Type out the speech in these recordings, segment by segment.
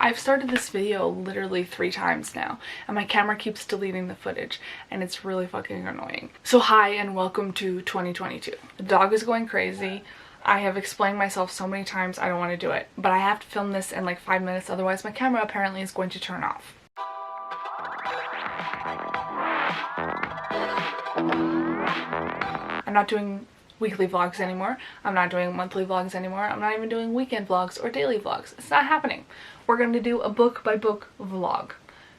I've started this video literally 3 times now, and my camera keeps deleting the footage, and it's really fucking annoying. So hi and welcome to 2022. The dog is going crazy. I have explained myself so many times I don't want to do it, but I have to film this in like 5 minutes, otherwise my camera apparently is going to turn off. I'm not doing weekly vlogs anymore. I'm not doing monthly vlogs anymore. I'm not even doing weekend vlogs or daily vlogs. It's not happening. We're going to do a book by book vlog.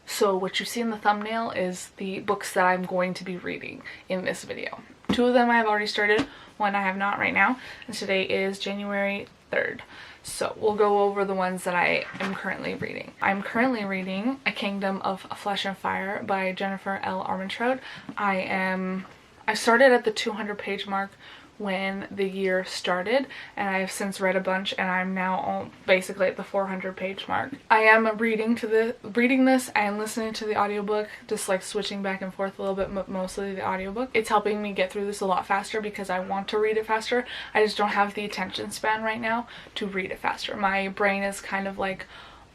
So what you see in the thumbnail is the books that I'm going to be reading in this video. 2 of them I have already started, 1 I have not right now, and today is January 3rd. So we'll go over the ones that I am currently reading. I'm currently reading A Kingdom of Flesh and Fire by Jennifer L. Armentrout. I started at the 200 page mark when the year started, and I have since read a bunch, and I'm now basically at the 400 page mark. I am reading this and listening to the audiobook, just like switching back and forth a little bit, but mostly the audiobook. It's helping me get through this a lot faster because I want to read it faster. I just don't have the attention span right now to read it faster. My brain is kind of like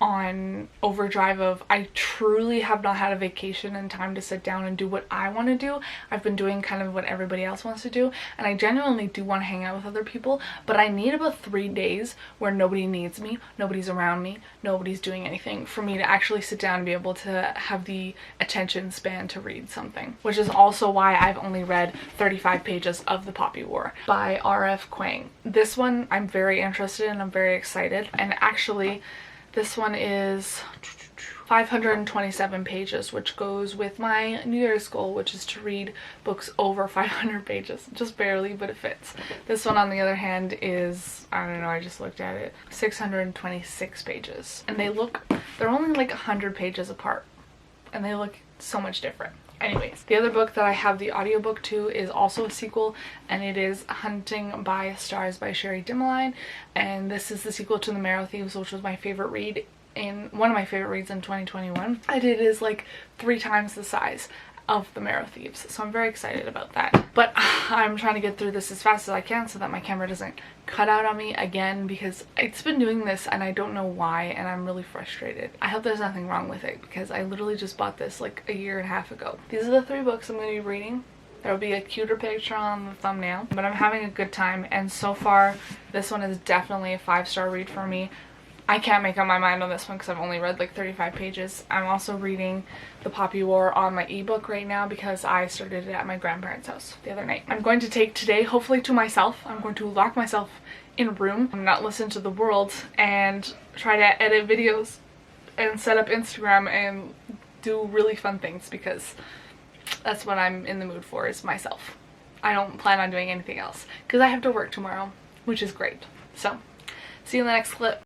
on overdrive of I truly have not had a vacation and time to sit down and do what I want to do. I've been doing kind of what everybody else wants to do, and I genuinely do want to hang out with other people, but I need about 3 days where nobody needs me, nobody's around me, nobody's doing anything for me to actually sit down and be able to have the attention span to read something, which is also why I've only read 35 pages of The Poppy War by R.F. Kuang. This one I'm very interested in, I'm very excited, and actually this one is 527 pages, which goes with my New Year's goal, which is to read books over 500 pages. Just barely, but it fits. This one, on the other hand, is, I don't know, I just looked at it, 626 pages. And they're only like 100 pages apart, and they look so much different. Anyways, the other book that I have the audiobook to is also a sequel, and it is Hunting by Stars by Sherry Dimeline, and this is the sequel to The Marrow Thieves, which was my favorite read one of my favorite reads in 2021. And it is like 3 times the size of The Marrow Thieves, so I'm very excited about that. But I'm trying to get through this as fast as I can so that my camera doesn't cut out on me again, because it's been doing this and I don't know why, and I'm really frustrated. I hope there's nothing wrong with it because I literally just bought this like a year and a half ago. These are the 3 books I'm going to be reading. There will be a cuter picture on the thumbnail, but I'm having a good time, and so far this one is definitely a 5-star read for me. I can't make up my mind on this one because I've only read like 35 pages. I'm also reading The Poppy War on my ebook right now because I started it at my grandparents' house the other night. I'm going to take today, hopefully to myself, I'm going to lock myself in a room, not listen to the world, and try to edit videos and set up Instagram and do really fun things, because that's what I'm in the mood for, is myself. I don't plan on doing anything else because I have to work tomorrow, which is great. So, see you in the next clip.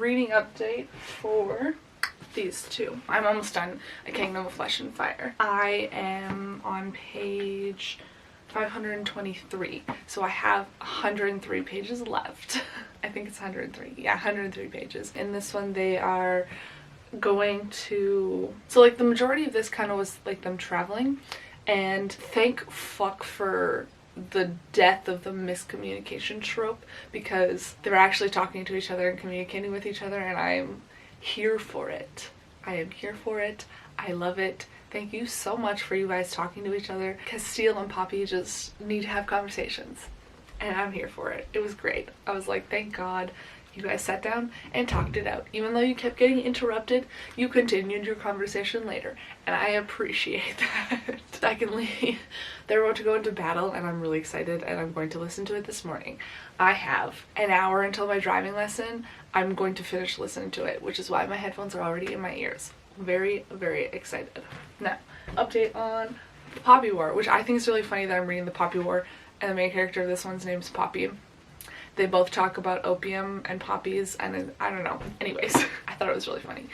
reading update for these two. I'm almost done A Kingdom of Flesh and Fire. I am on page 523, so I have 103 pages left. I think it's 103. Yeah, 103 pages. In this one they are going to, so like the majority of this kind of was like them traveling, and thank fuck for the death of the miscommunication trope, because they're actually talking to each other and communicating with each other, and I'm here for it. I am here for it. I love it. Thank you so much for you guys talking to each other. Castile and Poppy just need to have conversations, and I'm here for it. It was great. I was like, thank God you guys sat down and talked it out. Even though you kept getting interrupted, you continued your conversation later, and I appreciate that. Secondly, they're about to go into battle, and I'm really excited, and I'm going to listen to it this morning. I have an hour until my driving lesson. I'm going to finish listening to it, which is why my headphones are already in my ears. Very, very excited. Now, update on the Poppy War, which I think is really funny that I'm reading the Poppy War, and the main character of this one's name's Poppy. They both talk about opium and poppies, and I don't know. Anyways, I thought it was really funny.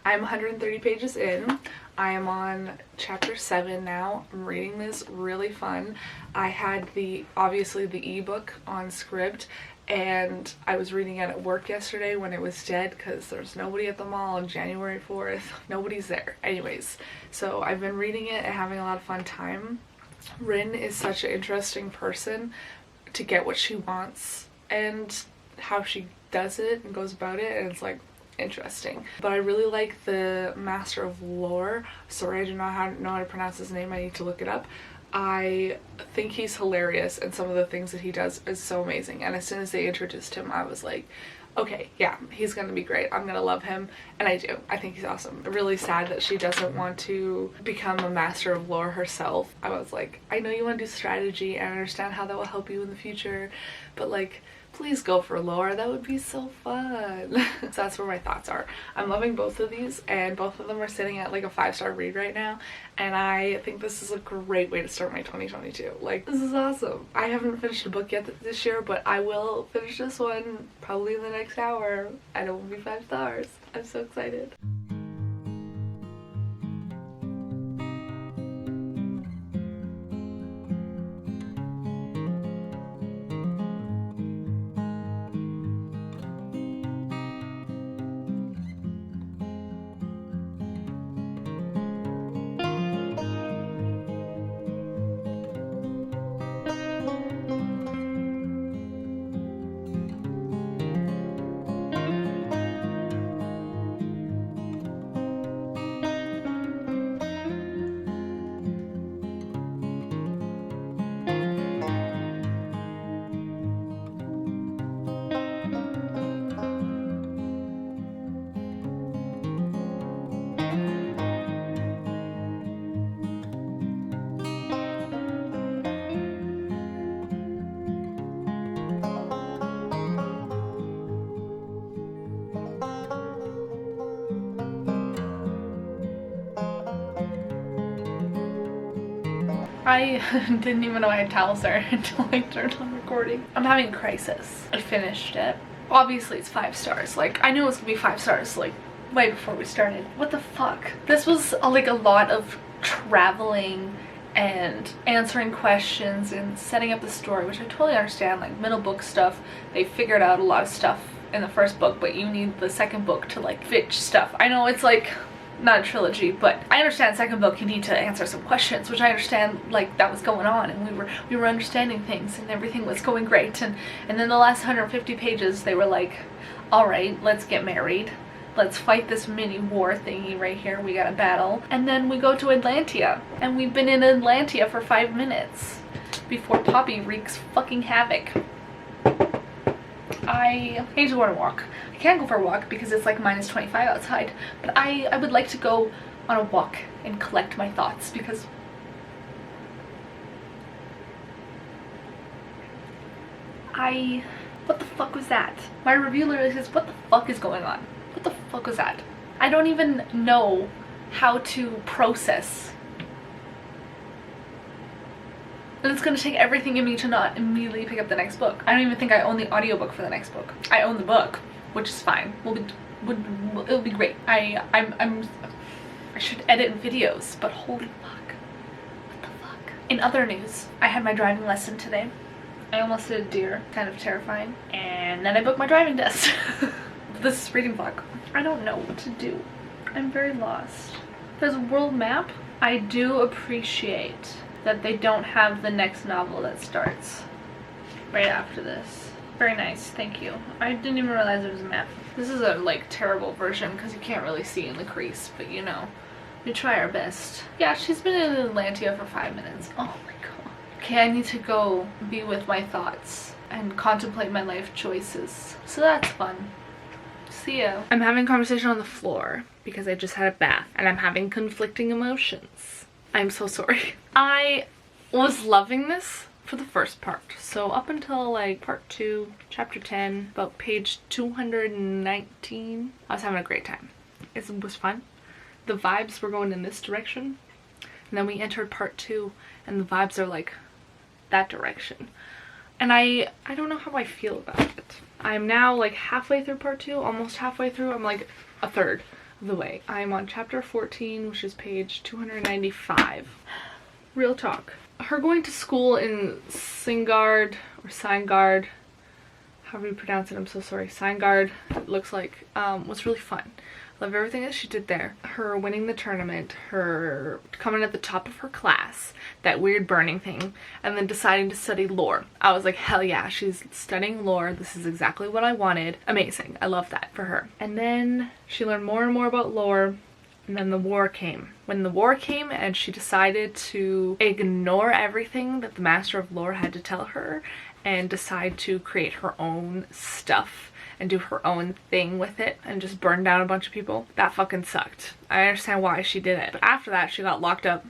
I'm 130 pages in. I am on chapter 7 now. I'm reading this, really fun. I had obviously the ebook on Scribd, and I was reading it at work yesterday when it was dead because there's nobody at the mall on January 4th. Nobody's there. Anyways, so I've been reading it and having a lot of fun time. Rin is such an interesting person to get what she wants and how she does it and goes about it, and it's like interesting. But I really like the Master of Lore. Sorry, I do not know how to pronounce his name. I need to look it up. I think he's hilarious, and some of the things that he does is so amazing, and as soon as they introduced him I was like, okay, yeah, he's gonna be great. I'm gonna love him, and I do. I think he's awesome. Really sad that she doesn't want to become a Master of Lore herself. I was like, I know you want to do strategy and I understand how that will help you in the future, but like, please go for lore. That would be so fun. So that's where my thoughts are. I'm loving both of these, and both of them are sitting at like a 5-star read right now, and I think this is a great way to start my 2022. Like, this is awesome. I haven't finished a book yet this year, but I will finish this one probably in the next hour, and it will be 5 stars. I'm so excited. I didn't even know I had towels there until I turned on recording. I'm having a crisis. I finished it. Obviously it's 5 stars. Like, I knew it was gonna be 5 stars like way before we started. What the fuck? This was like a lot of traveling and answering questions and setting up the story, which I totally understand. Like, middle book stuff, they figured out a lot of stuff in the first book, but you need the second book to like fit stuff. I know it's like not a trilogy, but I understand second book you need to answer some questions, which I understand, like, that was going on, and we were understanding things, and everything was going great, and then the last 150 pages they were like, all right, let's get married, let's fight this mini war thingy right here, we got a battle, and then we go to Atlantia, and we've been in Atlantia for 5 minutes before Poppy wreaks fucking havoc. I need to go on a walk. I can't go for a walk because it's like -25 outside, but I would like to go on a walk and collect my thoughts, because what the fuck was that? My review literally says, what the fuck is going on? What the fuck was that? I don't even know how to process. And it's gonna take everything in me to not immediately pick up the next book. I don't even think I own the audiobook for the next book. I own the book, which is fine. It'll be great. I should edit videos, but holy fuck. What the fuck? In other news, I had my driving lesson today. I almost hit a deer, kind of terrifying. And then I booked my driving test. This is reading vlog. I don't know what to do. I'm very lost. There's a world map. I do appreciate that they don't have the next novel that starts right after this. Very nice, thank you. I didn't even realize there was a map. This is a like terrible version because you can't really see in the crease, but you know, we try our best. Yeah, she's been in Atlantia for 5 minutes. Oh my god. Okay, I need to go be with my thoughts and contemplate my life choices. So that's fun. See ya. I'm having a conversation on the floor because I just had a bath and I'm having conflicting emotions. I'm so sorry. I was loving this for the first part. So up until like part 2, chapter 10, about page 219, I was having a great time. It was fun. The vibes were going in this direction. And then we entered part 2 and the vibes are like that direction. And I don't know how I feel about it. I'm now like halfway through part 2, almost halfway through. I'm like a third of the way. I'm on chapter 14, which is page 295. Real talk. Her going to school in Singard or Seingard, however you pronounce it, I'm so sorry. Seingard, it looks like, was really fun. Love everything that she did there. Her winning the tournament, her coming at the top of her class, that weird burning thing, and then deciding to study lore. I was like, hell yeah, she's studying lore. This is exactly what I wanted. Amazing. I love that for her. And then she learned more and more about lore, and then the war came. When the war came and she decided to ignore everything that the Master of Lore had to tell her and decide to create her own stuff and do her own thing with it and just burn down a bunch of people. That fucking sucked. I understand why she did it. But after that, she got locked up.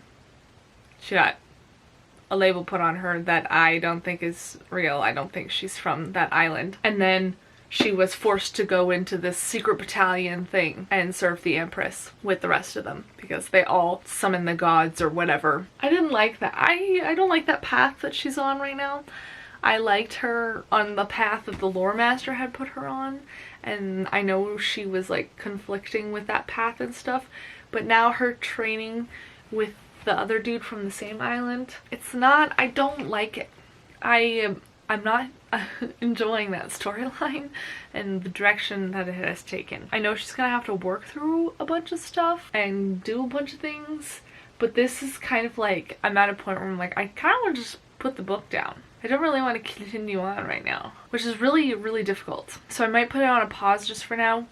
She got a label put on her that I don't think is real. I don't think she's from that island. And then she was forced to go into this secret battalion thing and serve the Empress with the rest of them because they all summon the gods or whatever. I didn't like that. I don't like that path that she's on right now. I liked her on the path that the lore master had put her on, and I know she was like conflicting with that path and stuff, but now her training with the other dude from the same island, it's not, I don't like it. I'm not enjoying that storyline and the direction that it has taken. I know she's gonna have to work through a bunch of stuff and do a bunch of things, but this is kind of like, I'm at a point where I'm like, I kind of want to just put the book down. I don't really want to continue on right now, which is really, really difficult. So I might put it on a pause just for now.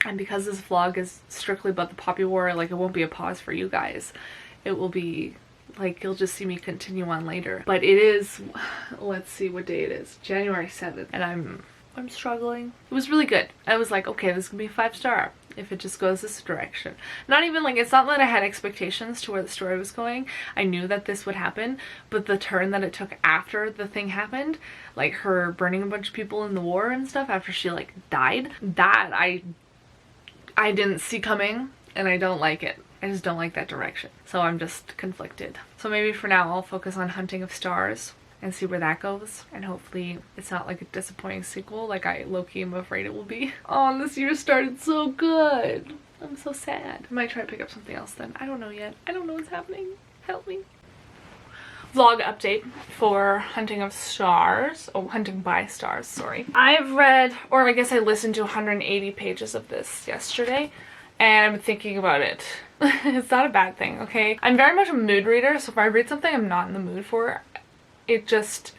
And because this vlog is strictly about the Poppy War, like it won't be a pause for you guys. It will be like, you'll just see me continue on later. But it is, let's see what day it is, January 7th. And I'm struggling. It was really good. I was like, okay, this is gonna be a 5-star if it just goes this direction. Not even like, it's not that I had expectations to where the story was going. I knew that this would happen, but the turn that it took after the thing happened, like her burning a bunch of people in the war and stuff after she like died, that I didn't see coming, and I don't like it. I just don't like that direction. So I'm just conflicted. So maybe for now I'll focus on Hunting of Stars and see where that goes, and hopefully it's not like a disappointing sequel like I low-key am afraid it will be. Oh, and this year started so good. I'm so sad. I might try to pick up something else then. I don't know yet. I don't know what's happening. Help me. Vlog update for Hunting of Stars. Oh, Hunting by Stars, sorry. I've read, or I guess I listened to 180 pages of this yesterday, and I'm thinking about it. It's not a bad thing, okay? I'm very much a mood reader, so if I read something I'm not in the mood for, it just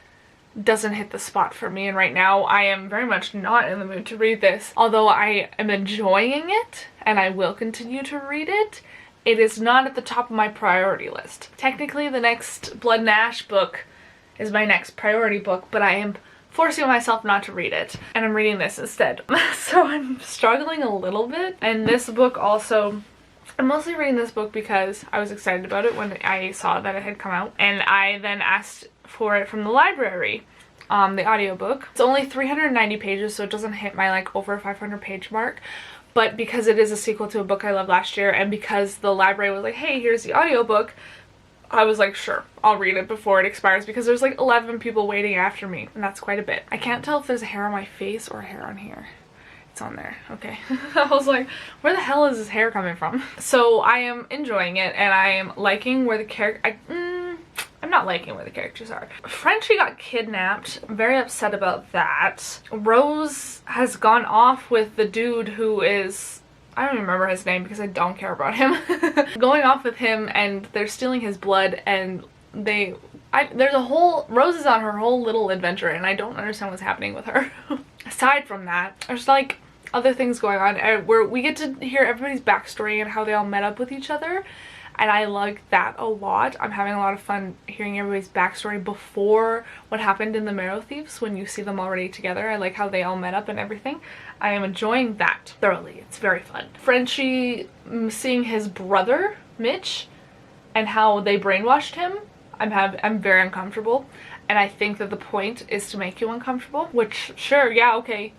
doesn't hit the spot for me, and right now I am very much not in the mood to read this. Although I am enjoying it and I will continue to read it, it is not at the top of my priority list. Technically the next Blood and Ash book is my next priority book, but I am forcing myself not to read it, and I'm reading this instead. So I'm struggling a little bit. And this book also, I'm mostly reading this book because I was excited about it when I saw that it had come out, and I then asked for it from the library, the audiobook. It's only 390 pages, so it doesn't hit my like over 500 page mark, but because it is a sequel to a book I loved last year, and because the library was like, hey, here's the audiobook, I was like, sure, I'll read it before it expires, because there's like 11 people waiting after me, and that's quite a bit. I can't tell if there's a hair on my face or a hair on here. It's on there. Okay. I was like, where the hell is his hair coming from? So I am enjoying it, and I am liking where the character... I'm not liking where the characters are. Frenchie got kidnapped. I'm very upset about that. Rose has gone off with the dude who is... I don't even remember his name because I don't care about him. Going off with him, and they're stealing his blood, and there's a whole... Rose is on her whole little adventure, and I don't understand what's happening with her. Aside from that, there's like other things going on where we get to hear everybody's backstory and how they all met up with each other. And I like that a lot. I'm having a lot of fun hearing everybody's backstory before what happened in the Marrow Thieves when you see them already together. I like how they all met up and everything. I am enjoying that thoroughly. It's very fun. Frenchie seeing his brother, Mitch, and how they brainwashed him, I'm very uncomfortable. And I think that the point is to make you uncomfortable, which, sure, yeah, okay.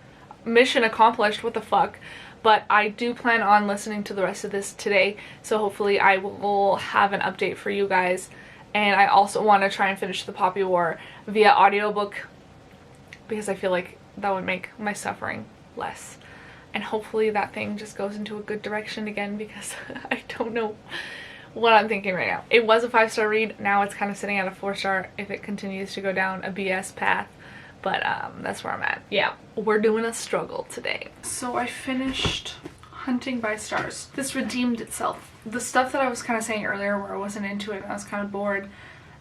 Mission accomplished, what the fuck. But I do plan on listening to the rest of this today, so hopefully I will have an update for you guys. And I also want to try and finish the Poppy War via audiobook because I feel like that would make my suffering less. And hopefully that thing just goes into a good direction again because I don't know what I'm thinking right now. It was a 5-star read, now it's kind of sitting at a 4-star if it continues to go down a BS path. But that's where I'm at. Yeah, we're doing a struggle today. So I finished Hunting by Stars. This redeemed itself. The stuff that I was kind of saying earlier where I wasn't into it and I was kind of bored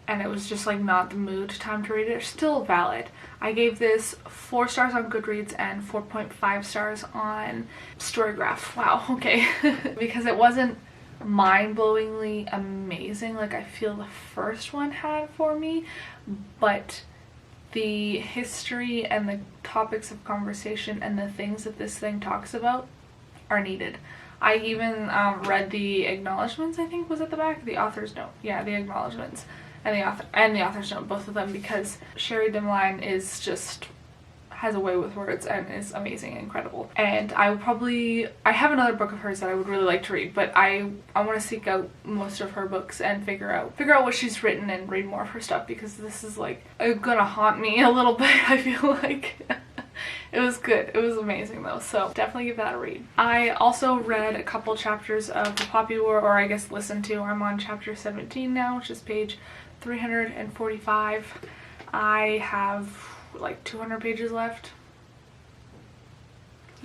and it was just like not the mood time to read it, still valid. I gave this 4 stars on Goodreads and 4.5 stars on Storygraph. Wow, okay. Because it wasn't mind-blowingly amazing like I feel the first one had for me, but the history and the topics of conversation and the things that this thing talks about are needed. I even read the acknowledgements, I think was at the back, the author's note. Yeah, the acknowledgements and the author's note, both of them, because Sherry Dimline is just has a way with words and is amazing and incredible. And I have another book of hers that I would really like to read, but I want to seek out most of her books and figure out what she's written and read more of her stuff, because this is like gonna haunt me a little bit. I feel like it was good. It was amazing though, so definitely give that a read. I also read a couple chapters of The Poppy War, or I guess listened to. I'm on chapter 17 now, which is page 345. I have like 200 pages left.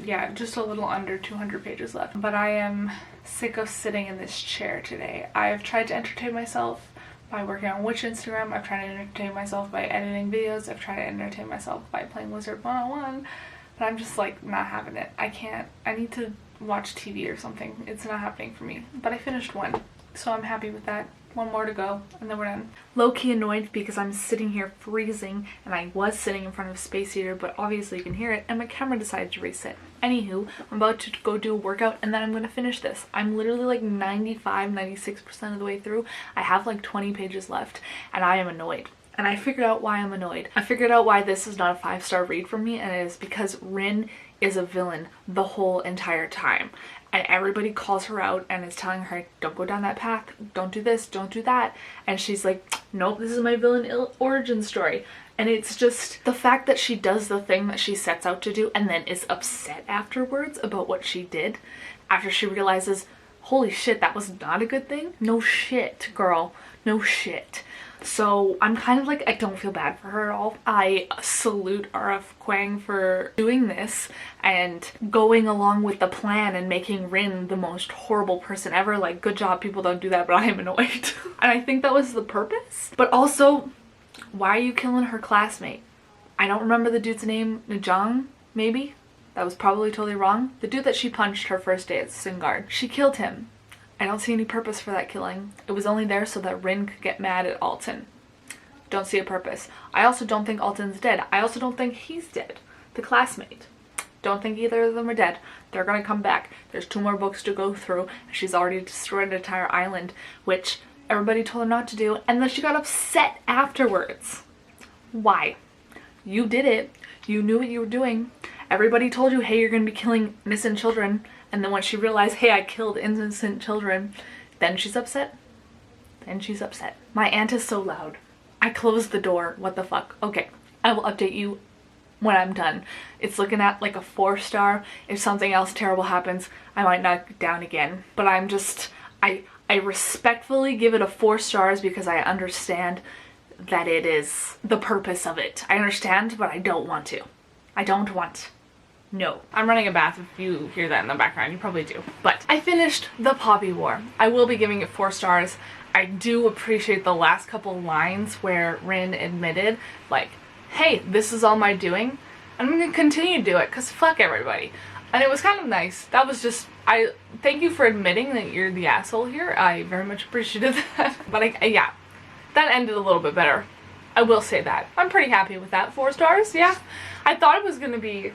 Yeah, just a little under 200 pages left. But I am sick of sitting in this chair today. I've tried to entertain myself by working on Witch Instagram. I've tried to entertain myself by editing videos. I've tried to entertain myself by playing Wizard 101. But I'm just like not having it. I need to watch TV or something. It's not happening for me. But I finished one, so I'm happy with that. One more to go and then we're done. Low-key annoyed because I'm sitting here freezing, and I was sitting in front of a space heater, but obviously you can hear it, and my camera decided to reset. Anywho, I'm about to go do a workout and then I'm going to finish this. I'm literally like 96% of the way through. I have like 20 pages left and I am annoyed. And I figured out why I'm annoyed. I figured out why this is not a 5-star read for me, and it is because Rin is a villain the whole entire time. And everybody calls her out and is telling her, don't go down that path, don't do this, don't do that. And she's like, nope, this is my villain origin story. And it's just the fact that she does the thing that she sets out to do and then is upset afterwards about what she did after she realizes, holy shit, that was not a good thing. No shit, girl, no shit. So I'm kind of like, I don't feel bad for her at all. I salute R.F. Kuang for doing this and going along with the plan and making Rin the most horrible person ever. Like, good job, people don't do that, but I am annoyed. And I think that was the purpose. But also, why are you killing her classmate? I don't remember the dude's name. Najong, maybe? That was probably totally wrong. The dude that she punched her first day at Singard. She killed him. I don't see any purpose for that killing. It was only there so that Rin could get mad at Alton. Don't see a purpose. I also don't think Alton's dead. I also don't think he's dead. The classmate. Don't think either of them are dead. They're gonna come back. There's 2 more books to go through. She's already destroyed an entire island, which everybody told her not to do, and then she got upset afterwards. Why? You did it. You knew what you were doing. Everybody told you, hey, you're gonna be killing innocent children. And then when she realized, hey, I killed innocent children, then she's upset. Then she's upset. My aunt is so loud. I closed the door. What the fuck? Okay, I will update you when I'm done. It's looking at like a 4-star. If something else terrible happens, I might knock it down again. But I'm just, I respectfully give it a 4 stars because I understand that it is the purpose of it. I understand, but I don't want to. I don't want. No. I'm running a bath if you hear that in the background. You probably do. But I finished The Poppy War. I will be giving it 4 stars. I do appreciate the last couple lines where Rin admitted, like, hey, this is all my doing. I'm gonna continue to do it because fuck everybody. And it was kind of nice. That was just, I thank you for admitting that you're the asshole here. I very much appreciated that. But yeah, that ended a little bit better. I will say that. I'm pretty happy with that. 4 stars, yeah. I thought it was gonna be,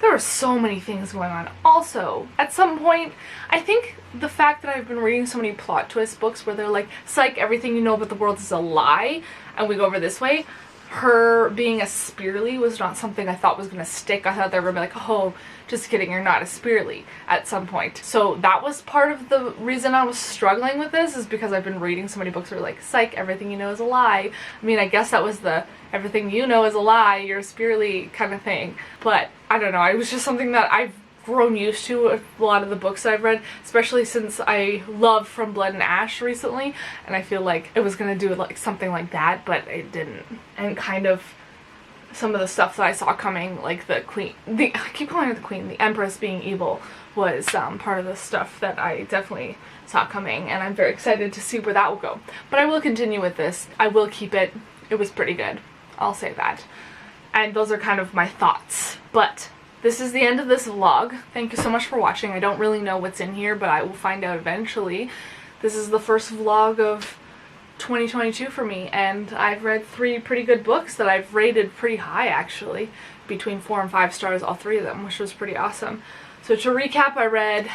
there were so many things going on. Also, at some point, I think the fact that I've been reading so many plot twist books where they're like, psych, everything you know about the world is a lie, and we go over this way, her being a Spearly was not something I thought was going to stick. I thought they were going to be like, oh, just kidding, you're not a Spearly at some point. So that was part of the reason I was struggling with this, is because I've been reading so many books where like, psych, everything you know is a lie. I mean, I guess that was the everything you know is a lie, you're a Spearly kind of thing. But I don't know, it was just something that I've grown used to a lot of the books that I've read, especially since I loved From Blood and Ash recently, and I feel like it was gonna do like something like that, but it didn't. And kind of some of the stuff that I saw coming, like the queen, I keep calling her the queen, the empress being evil, was part of the stuff that I definitely saw coming, and I'm very excited to see where that will go. But I will continue with this. I will keep it. It was pretty good, I'll say that. And those are kind of my thoughts. But this is the end of this vlog. Thank you so much for watching. I don't really know what's in here, but I will find out eventually. This is the first vlog of 2022 for me, and I've read 3 pretty good books that I've rated pretty high, actually. Between 4 and 5 stars, all 3 of them, which was pretty awesome. So to recap, I read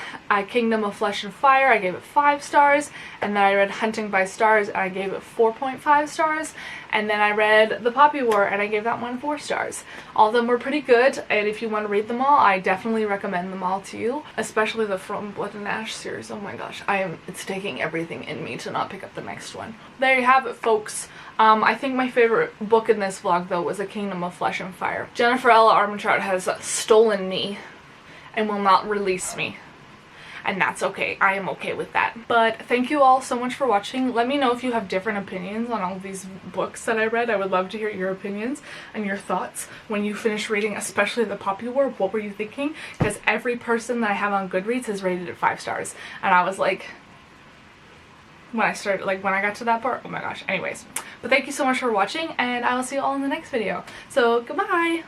Kingdom of Flesh and Fire, I gave it 5 stars, and then I read Hunting by Stars, and I gave it 4.5 stars, and then I read The Poppy War, and I gave that one 4 stars. All of them were pretty good, and if you want to read them all, I definitely recommend them all to you, especially the From Blood and Ash series. Oh my gosh, it's taking everything in me to not pick up the next one. There you have it, folks. I think my favorite book in this vlog, though, was A Kingdom of Flesh and Fire. Jennifer Ella Armentrout has stolen me and will not release me, and that's okay. I am okay with that. But thank you all so much for watching. Let me know if you have different opinions on all these books that I read. I would love to hear your opinions and your thoughts when you finish reading, especially The Poppy War. What were you thinking? Because every person that I have on Goodreads has rated it 5 stars, and I was like, when I started, like when I got to that part, oh my gosh. Anyways, but thank you so much for watching, and I will see you all in the next video. So goodbye.